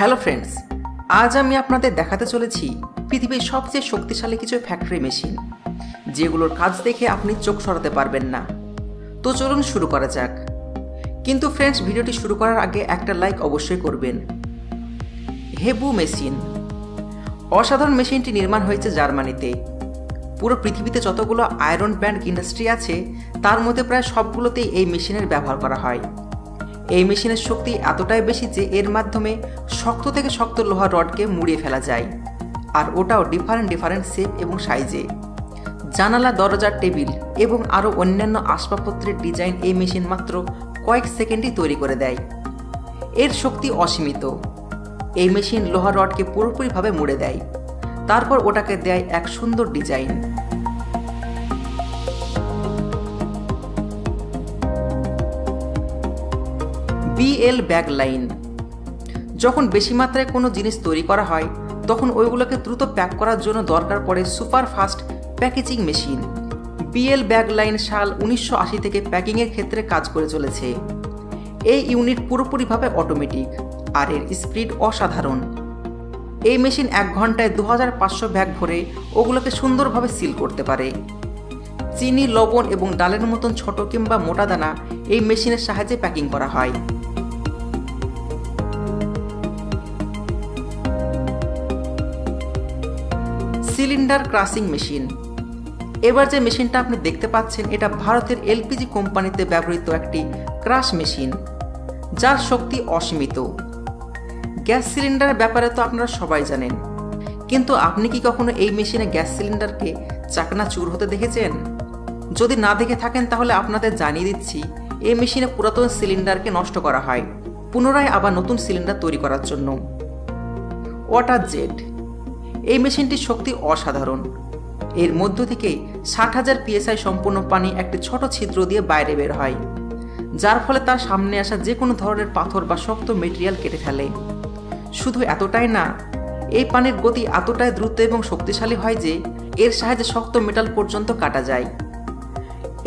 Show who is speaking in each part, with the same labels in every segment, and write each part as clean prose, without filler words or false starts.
Speaker 1: Hello friends, আজ আমি আপনাদের দেখাতে চলেছি পৃথিবীর সবচেয়ে শক্তিশালী কিছু ফ্যাক্টরি মেশিন, যেগুলোর কাজ দেখে আপনি চোখ সরাতে পারবেন না। তো চলুন শুরু করা যাক। কিন্তু ফ্রেন্ডস, ভিডিওটি শুরু করার আগে একটা লাইক অবশ্যই করবেন। হেবু মেশিন। অসাধারণ মেশিনটি নির্মাণ হয়েছে জার্মানিতে। পুরো পৃথিবীতে যতগুলো আয়রন ব্যান্ড ইন্ডাস্ট্রি আছে, তার মধ্যে প্রায় সবগুলোতেই এই মেশিনের ব্যবহার করা হয়। এই মেশিনের শক্তি এতটাই বেশি যে এর মাধ্যমে শক্ত থেকে শক্ত লোহার রডকে মুড়িয়ে ফেলা যায়, আর ওটাও ডিফারেন্ট শেপ এবং সাইজে। জানালা, দরজা, টেবিল এবং আরও অন্যান্য আসবাবপত্রের ডিজাইন এই মেশিন মাত্র কয়েক সেকেন্ডেই তৈরি করে দেয়। এর শক্তি অসীমিত। এই মেশিন লোহার রডকে পুরোপুরিভাবে মুড়ে দেয়, তারপর ওটাকে দেয় এক সুন্দর ডিজাইন। BL bag line. যখন বেশি মাত্রায় কোনো জিনিস তৈরি করা হয়, তখন ওইগুলোকে দ্রুত প্যাক করার জন্য দরকার পড়ে super fast packaging machine. BL bag line সাল 1980 থেকে প্যাকিংয়ের ক্ষেত্রে কাজ করে চলেছে। এই ইউনিট পুরোপুরিভাবে অটোমেটিক, আর এর স্পিড অসাধারণ। এই মেশিন 1 ঘন্টায় 2500 ব্যাগ ভরে ওগুলোকে সুন্দরভাবে সিল করতে পারে। চিনি, লবণ এবং ডালের মতন ছোট কিংবা মোটা দানা এই মেশিনের সাহায্যে প্যাকিং করা হয়। Cylinder crushing machine. এবার যে মেশিনটা আপনি দেখতে পাচ্ছেন, এটা ভারতের এলপিজি কোম্পানিতে ব্যবহৃত একটি ক্রাশ মেশিন, যার শক্তি অসীমিত। গ্যাস সিলিন্ডারের ব্যাপারে তো আপনারা সবাই জানেন, কিন্তু আপনি কি কখনো এই মেশিনে গ্যাস সিলিন্ডারকে চাকনাচুর হতে দেখেছেন? যদি না দেখে থাকেন, তাহলে আপনাদের জানিয়ে দিচ্ছি, এই মেশিনে পুরাতন সিলিন্ডারকে নষ্ট করা হয় পুনরায় আবার নতুন সিলিন্ডার তৈরি করার জন্য। Water jet. এই মেশিনটির শক্তি অসাধারণ। এর মধ্য থেকে 60,000 PSI সম্পূর্ণ পানি একটি ছোট ছিদ্র দিয়ে বাইরে বের হয়, যার ফলে তার সামনে আসা যে কোনো ধরনের পাথর বা শক্ত মেটেরিয়াল কেটে ফেলে। শুধু এতটাই না, এই পানির গতি এতটাই দ্রুত এবং শক্তিশালী হয় যে এর সাহায্যে শক্ত মেটাল পর্যন্ত কাটা যায়।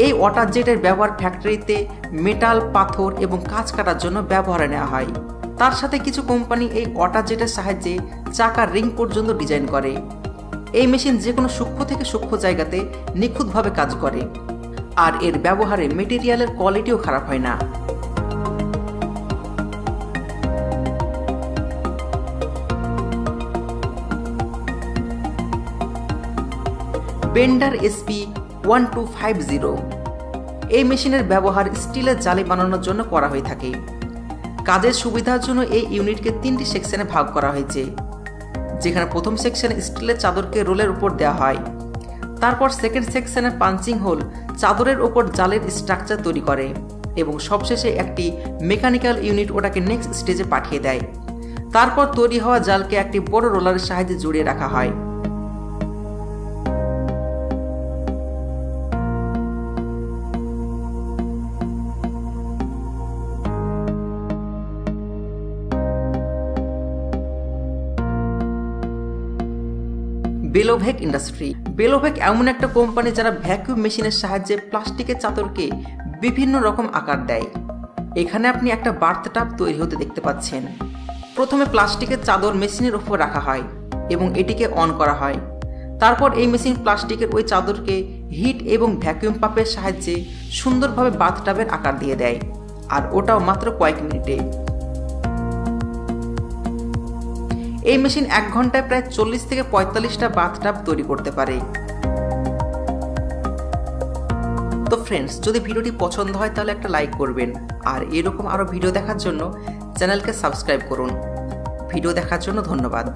Speaker 1: এই ওয়াটার জেটের ব্যবহার ফ্যাক্টরিতে মেটাল, পাথর এবং কাঁচ কাটার জন্য ব্যবহারে নেওয়া হয়। তার সাথে কিছু কোম্পানি এই ওয়াটার জেটের সাহায্যে চাকার রিং পর্যন্ত ডিজাইন করে। এই মেশিন যে কোনো সূক্ষ্ম থেকে সূক্ষ্ম জায়গাতে নিখুঁতভাবে কাজ করে, আর এর ব্যবহারে মেটেরিয়ালের কোয়ালিটিও খারাপ হয় না। Bender SP1250। এই মেশিনের ব্যবহার স্টিলের জালি বানানোর জন্য করা হয়ে থাকে। কাজের সুবিধার জন্য এই ইউনিটকে 3টি সেকশনে ভাগ করা হয়েছে, যেখানে প্রথম সেকশনে স্টিলের চাদরকে রোলের উপর দেওয়া হয়। তারপর সেকেন্ড সেকশনে পাঞ্চিং হোল চাদরের ওপর জালের স্ট্রাকচার তৈরি করে, এবং সবশেষে একটি মেকানিক্যাল ইউনিট ওটাকে নেক্সট স্টেজে পাঠিয়ে দেয়। তারপর তৈরি হওয়া জালকে একটি বড় রোলারের সাহায্যে জড়িয়ে রাখা হয়। বেলোভেক ইন্ডাস্ট্রি। বেলোভেক এমন একটা কোম্পানি যারা ভ্যাকুয়াম মেশিনের সাহায্যে প্লাস্টিকের চাদরকে বিভিন্ন রকম আকার দেয়। এখানে আপনি একটা বার্থটাব তৈরি হতে দেখতে পাচ্ছেন। প্রথমে প্লাস্টিকের চাদর মেশিনের উপর রাখা হয় এবং এটিকে অন করা হয়। তারপর এই মেশিন প্লাস্টিকের ওই চাদরকে হিট এবং ভ্যাকুয়াম পাম্পের সাহায্যে সুন্দরভাবে বাথটাবের আকার দিয়ে দেয়, আর ওটাও মাত্র কয়েক মিনিটে। এই মেশিন 1 ঘন্টায় প্রায় 40 থেকে 45টা বাথটাব তৈরি করতে পারে। তো ফ্রেন্ডস, যদি ভিডিওটি পছন্দ হয় তাহলে একটা লাইক করবেন, আর এরকম আরও ভিডিও দেখার জন্য চ্যানেলকে সাবস্ক্রাইব করুন। ভিডিও দেখার জন্য ধন্যবাদ।